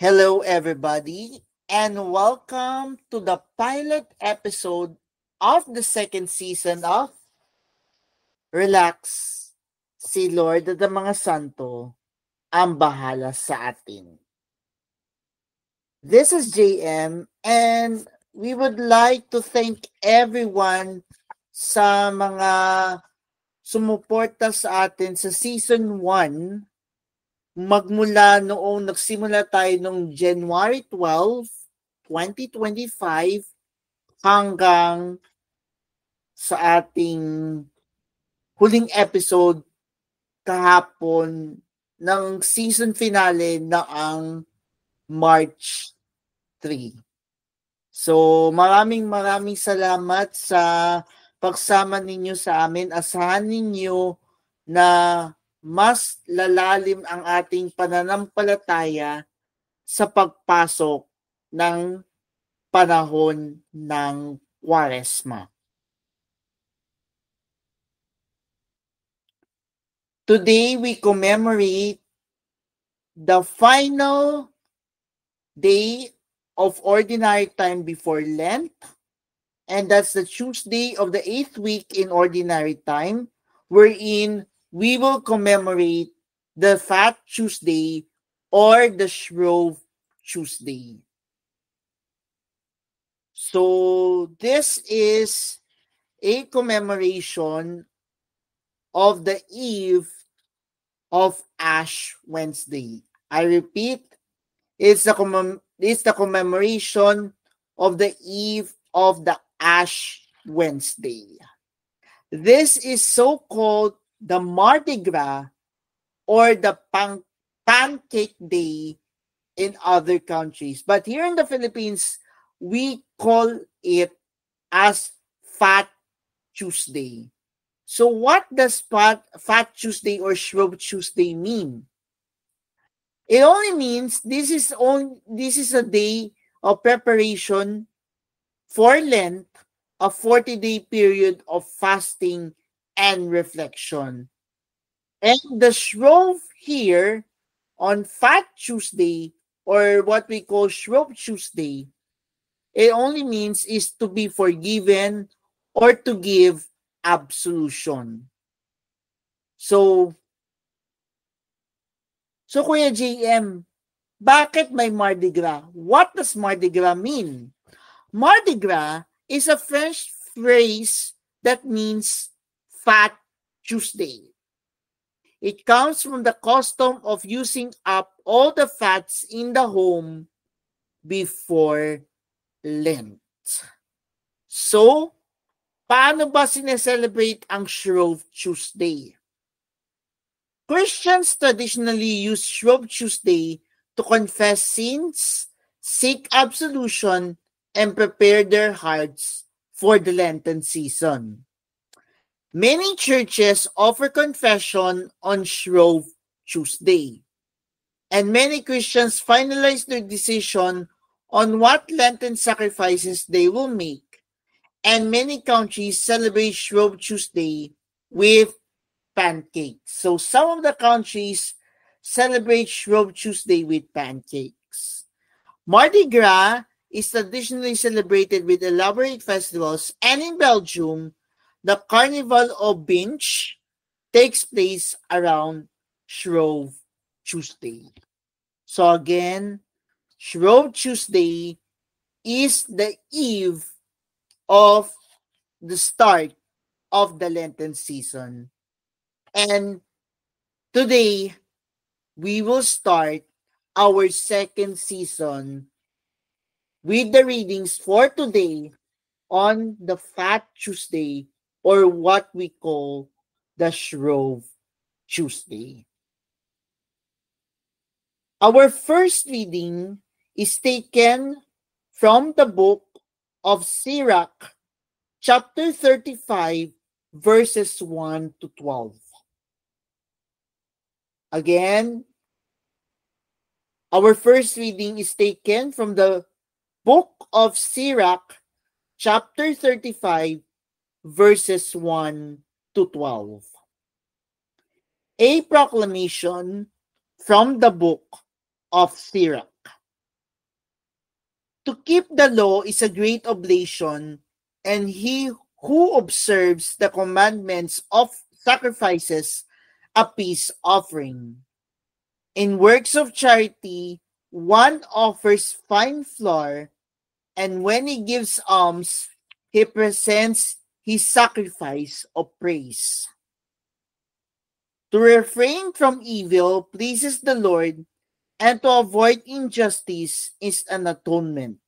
Hello, everybody, and welcome to the pilot episode of the second season of Relax. Si Lord at ang mga santo ang bahala sa atin. This is JM, and we would like to thank everyone sa mga sumuporta sa atin sa season 1 magmula noong nagsimula tayo noong January 12, 2025 hanggang sa ating huling episode kahapon ng season finale na ang March 3. So maraming salamat sa pagsama ninyo sa amin. Asahan ninyo na mas lalalim ang ating pananampalataya sa pagpasok ng panahon ng Kwaresma. Today we commemorate the final day of ordinary time before Lent, and that's the Tuesday of the 8th week in ordinary time, wherein we will commemorate the Fat Tuesday or the Shrove Tuesday. So this is a commemoration of the eve of Ash Wednesday. I repeat, it's the commemoration of the eve of the Ash Wednesday. This is so-called the Mardi Gras or the Pancake Day in other countries. But here in the Philippines, we call it as Fat Tuesday. So what does Fat Tuesday or Shrove Tuesday mean? It only means this is a day of preparation for Lent, a 40-day period of fasting and reflection. And the Shrove here on Fat Tuesday, or what we call Shrove Tuesday, it only means is to be forgiven or to give absolution. So Kuya JM, bakit may Mardi Gras? What does Mardi Gras mean? Mardi Gras is a French phrase that means Fat Tuesday. It comes from the custom of using up all the fats in the home before Lent. So, paano ba sineselebrate ang Shrove Tuesday? Christians traditionally use Shrove Tuesday to confess sins, seek absolution, and prepare their hearts for the Lenten season. Many churches offer confession on Shrove Tuesday, and many Christians finalize their decision on what Lenten sacrifices they will make, and many countries celebrate Shrove Tuesday with pancakes. So some of the countries celebrate Shrove Tuesday with pancakes. Mardi Gras is traditionally celebrated with elaborate festivals, and in Belgium, the Carnival of Binche takes place around Shrove Tuesday. So again, Shrove Tuesday is the eve of the start of the Lenten season. And today, we will start our second season with the readings for today on the Fat Tuesday, or what we call the Shrove Tuesday. Our first reading is taken from the book of Sirach, chapter 35, verses 1 to 12. Again, our first reading is taken from the book of Sirach, chapter 35, verses 1 to 12. A proclamation from the book of Sirach. To keep the law is a great oblation, and he who observes the commandments of sacrifices a peace offering. In works of charity, one offers fine flour, and when he gives alms, he presents his sacrifice of praise. To refrain from evil pleases the Lord, and to avoid injustice is an atonement.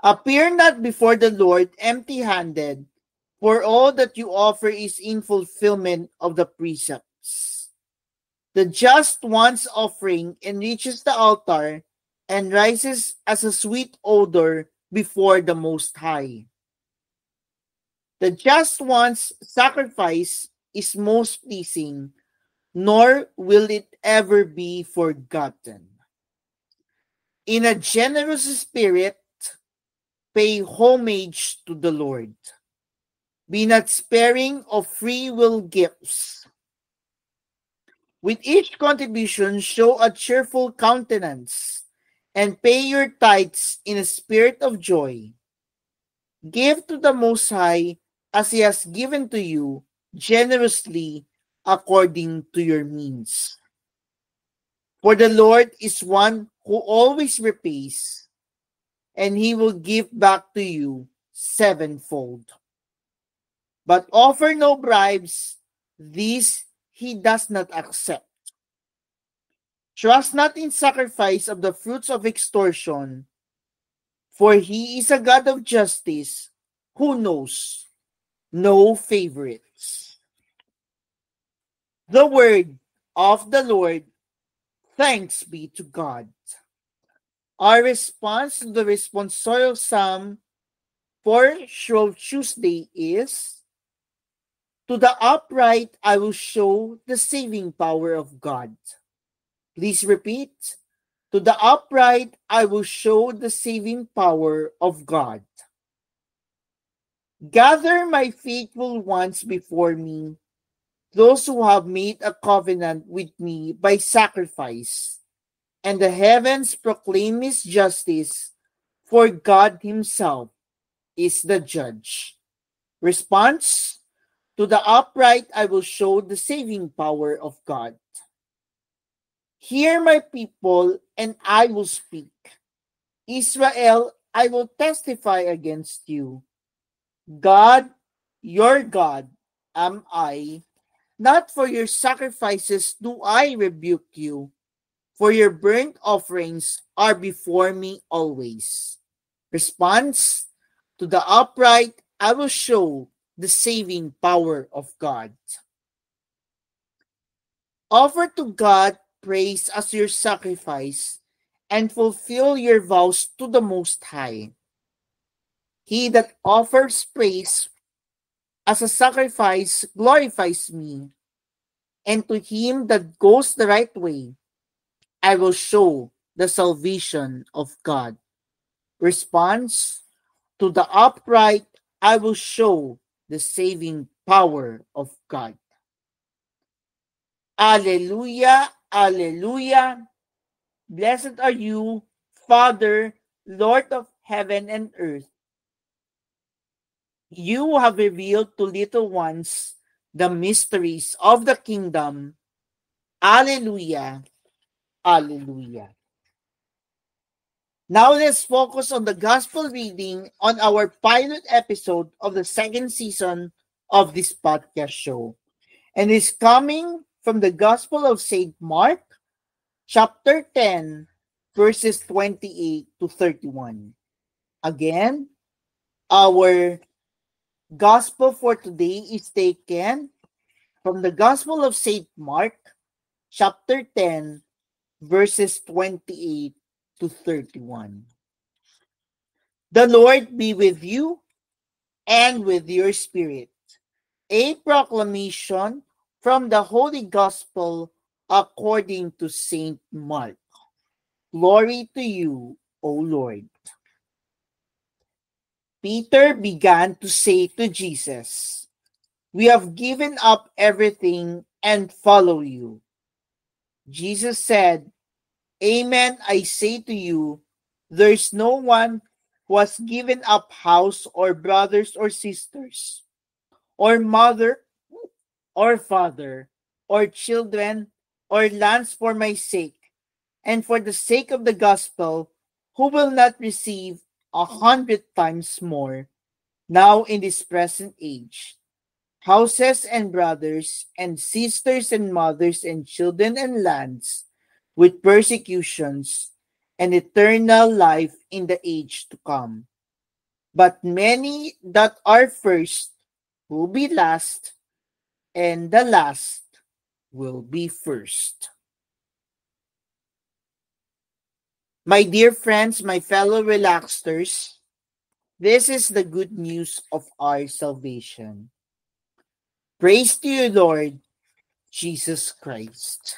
Appear not before the Lord empty-handed, for all that you offer is in fulfillment of the precepts. The just one's offering enriches the altar and rises as a sweet odor before the Most High. The just one's sacrifice is most pleasing, nor will it ever be forgotten. In a generous spirit, pay homage to the Lord. Be not sparing of free will gifts. With each contribution, show a cheerful countenance, and pay your tithes in a spirit of joy. Give to the Most High as He has given to you, generously according to your means. For the Lord is one who always repays, and He will give back to you sevenfold. But offer no bribes, these He does not accept. Trust not in sacrifice of the fruits of extortion, for He is a God of justice, who knows no favorites. The word of the Lord. Thanks be to God. Our response to the responsorial psalm for Shrove Tuesday is, to the upright I will show the saving power of God. Please repeat. To the upright I will show the saving power of God. Gather my faithful ones before me, those who have made a covenant with me by sacrifice, and the heavens proclaim His justice, for God Himself is the judge. Response: to the upright I will show the saving power of God. Hear my people, and I will speak. Israel, I will testify against you. God, your God, am I. Not for your sacrifices do I rebuke you, for your burnt offerings are before me always. Response: to the upright I will show the saving power of God. Offer to God praise as your sacrifice, and fulfill your vows to the Most High. He that offers praise as a sacrifice glorifies me, and to him that goes the right way, I will show the salvation of God. Response: to the upright I will show the saving power of God. Alleluia, alleluia. Blessed are you, Father, Lord of heaven and earth. You have revealed to little ones the mysteries of the kingdom. Alleluia, alleluia. Now let's focus on the gospel reading on our pilot episode of the second season of this podcast show. And it's coming from the Gospel of St. Mark, chapter 10, verses 28 to 31. Again, our gospel for today is taken from the Gospel of St. Mark, chapter 10, verses 28 to 31. The Lord be with you and with your spirit. A proclamation from the Holy Gospel according to St. Mark. Glory to you, O Lord. Peter began to say to Jesus, "We have given up everything and follow you." Jesus said, "Amen, I say to you, There's no one who has given up house or brothers or sisters, or mother or father, or children, or lands for my sake, and for the sake of the gospel, who will not receive 100 times more, now in this present age, houses and brothers, and sisters and mothers, and children and lands, with persecutions, and eternal life in the age to come. But many that are first will be last, and the last will be first. My dear friends, my fellow relaxers, this is the good news of our salvation. Praise to you, Lord Jesus Christ.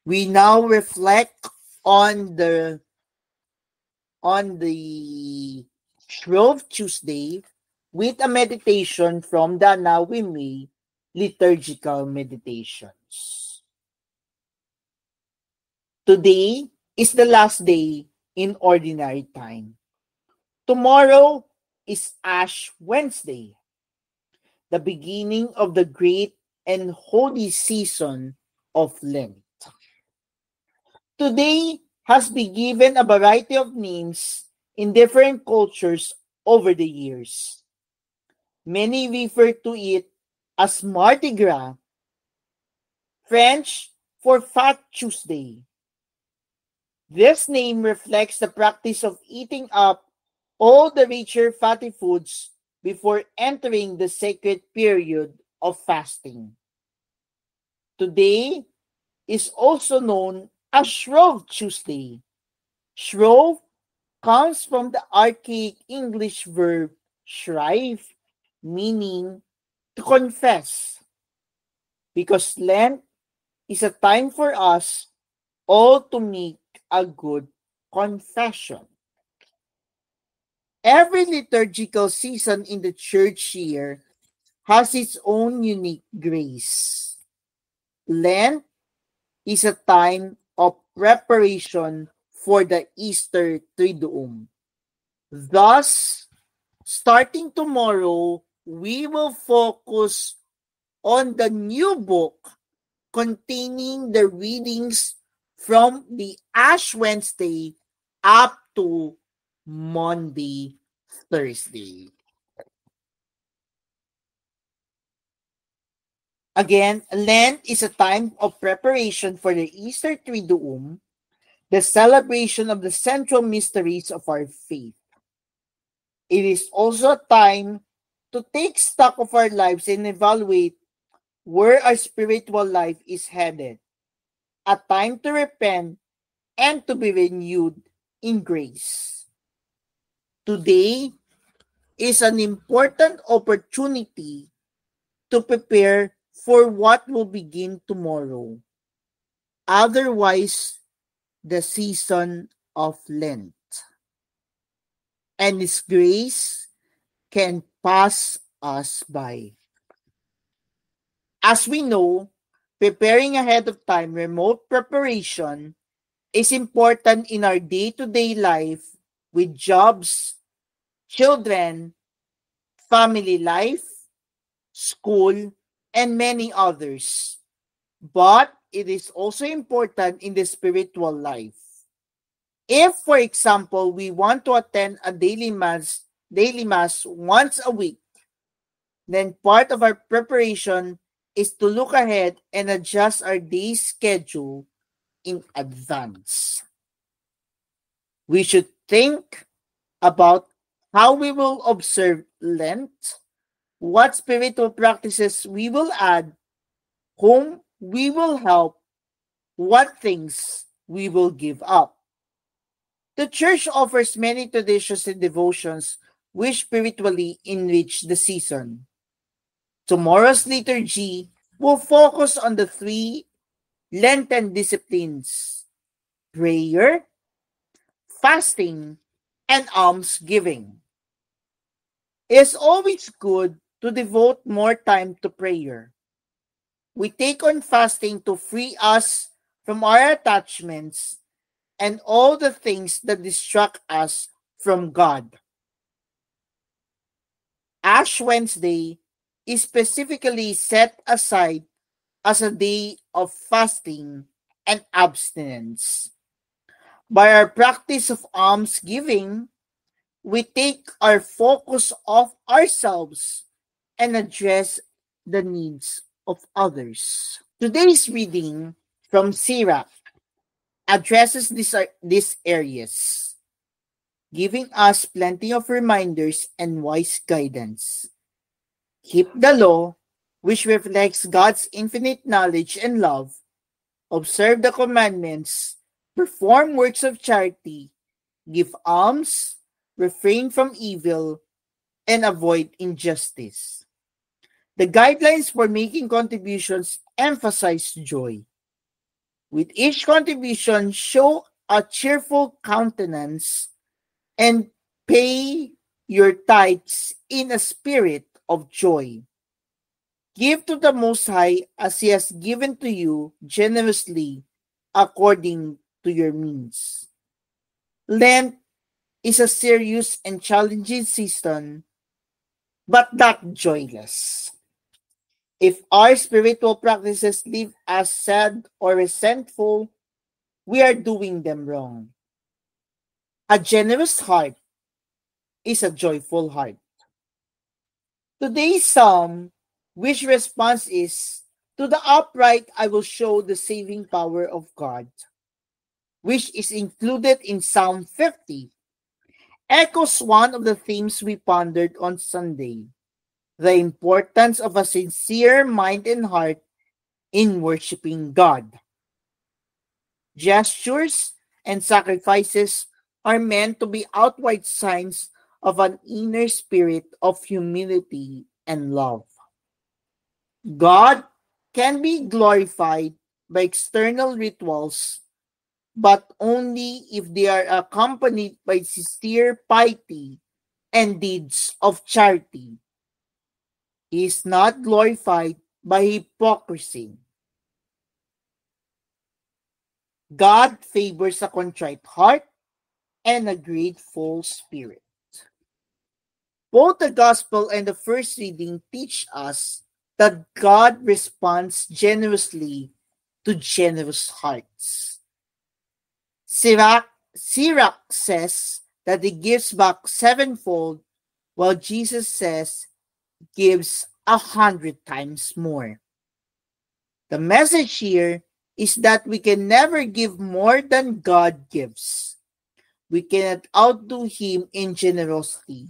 We now reflect on the Shrove Tuesday with a meditation from the Nawimi liturgical meditations. Today is the last day in ordinary time. Tomorrow is Ash Wednesday, the beginning of the great and holy season of Lent. Today has been given a variety of names in different cultures over the years. Many refer to it as Mardi Gras, French for Fat Tuesday. This name reflects the practice of eating up all the richer fatty foods before entering the sacred period of fasting. Today is also known as Shrove Tuesday. Shrove comes from the archaic English verb shrive, meaning to confess, because Lent is a time for us all to make a good confession. Every liturgical season in the church year has its own unique grace. Lent is a time of preparation for the Easter Triduum. Thus, starting tomorrow, we will focus on the new book containing the readings from the Ash Wednesday up to Monday, Thursday. Again, Lent is a time of preparation for the Easter Triduum, the celebration of the central mysteries of our faith. It is also a time to take stock of our lives and evaluate where our spiritual life is headed. A time to repent and to be renewed in grace. Today is an important opportunity to prepare for what will begin tomorrow. Otherwise, the season of Lent. And His grace can pass us by. As we know, preparing ahead of time, remote preparation, is important in our day-to-day life with jobs, children, family life, school, and many others. But it is also important in the spiritual life. If, for example, we want to attend a daily mass once a week, then part of our preparation is to look ahead and adjust our day's schedule in advance. We should think about how we will observe Lent, what spiritual practices we will add, whom we will help, what things we will give up. The church offers many traditions and devotions which spiritually enrich the season. Tomorrow's liturgy will focus on the 3 Lenten disciplines: prayer, fasting, and almsgiving. It is always good to devote more time to prayer. We take on fasting to free us from our attachments and all the things that distract us from God. Ash Wednesday is specifically set aside as a day of fasting and abstinence. By our practice of almsgiving, we take our focus off ourselves and address the needs of others. Today's reading from Sirach addresses these areas, giving us plenty of reminders and wise guidance. Keep the law, which reflects God's infinite knowledge and love. Observe the commandments, perform works of charity, give alms, refrain from evil, and avoid injustice. The guidelines for making contributions emphasize joy. With each contribution, show a cheerful countenance and pay your tithes in a spirit of joy. Give to the Most High as He has given to you generously according to your means. Lent is a serious and challenging season, but not joyless. If our spiritual practices leave us sad or resentful, we are doing them wrong. A generous heart is a joyful heart. Today's psalm, which response is, "To the upright I will show the saving power of God," which is included in Psalm 50, echoes one of the themes we pondered on Sunday: the importance of a sincere mind and heart in worshiping God. Gestures and sacrifices are meant to be outward signs of an inner spirit of humility and love. God can be glorified by external rituals, but only if they are accompanied by sincere piety and deeds of charity. He is not glorified by hypocrisy. God favors a contrite heart and a grateful spirit. Both the gospel and the first reading teach us that God responds generously to generous hearts. Sirach says that He gives back sevenfold, while Jesus says gives 100 times more. The message here is that we can never give more than God gives. We cannot outdo Him in generosity.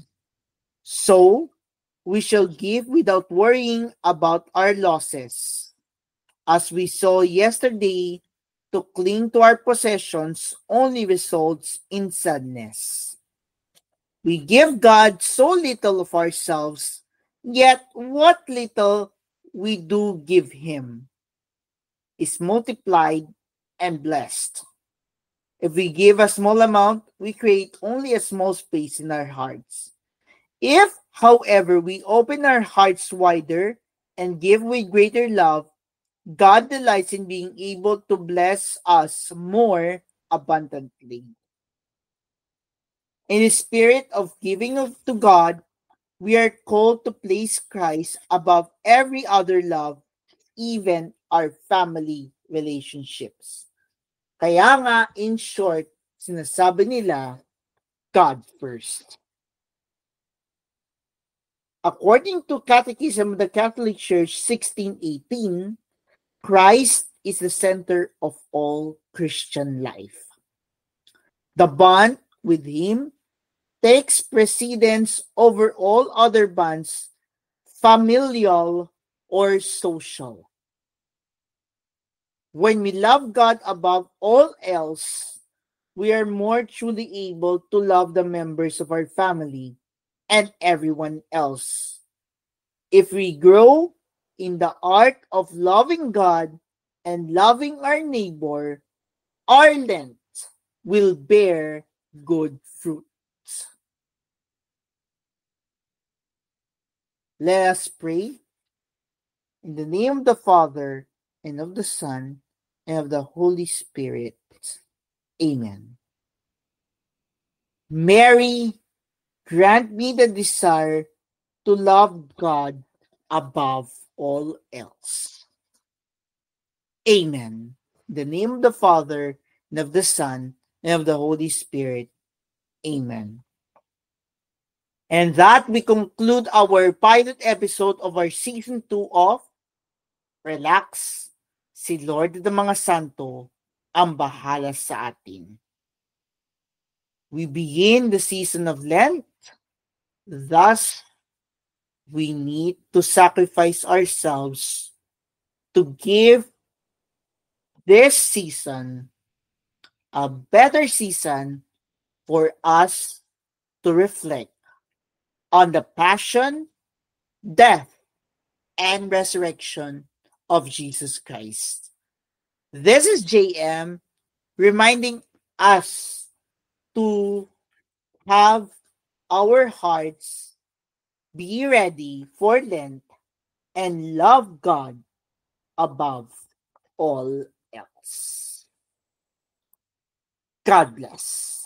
So, we shall give without worrying about our losses. As we saw yesterday, to cling to our possessions only results in sadness. We give God so little of ourselves, yet what little we do give Him is multiplied and blessed. If we give a small amount, we create only a small space in our hearts. If, however, we open our hearts wider and give with greater love, God delights in being able to bless us more abundantly. In the spirit of giving to God, we are called to place Christ above every other love, even our family relationships. Kaya nga, in short, sinasabi nila, God first. According to Catechism of the Catholic Church 1618, Christ is the center of all Christian life. The bond with Him takes precedence over all other bonds, familial or social. When we love God above all else, we are more truly able to love the members of our family and everyone else. If we grow in the art of loving God and loving our neighbor, our Lent will bear good fruit. Let us pray. In the name of the Father, and of the Son, and of the Holy Spirit. Amen. Mary, grant me the desire to love God above all else. Amen. In the name of the Father, and of the Son, and of the Holy Spirit. Amen. And that we conclude our pilot episode of our season 2 of Relax, si Lord ng mga Santo ang bahala sa atin. We begin the season of Lent. Thus, we need to sacrifice ourselves to give this season a better season for us to reflect on the passion, death, and resurrection of Jesus Christ. This is JM reminding us to have our hearts be ready for Lent and love God above all else. God bless.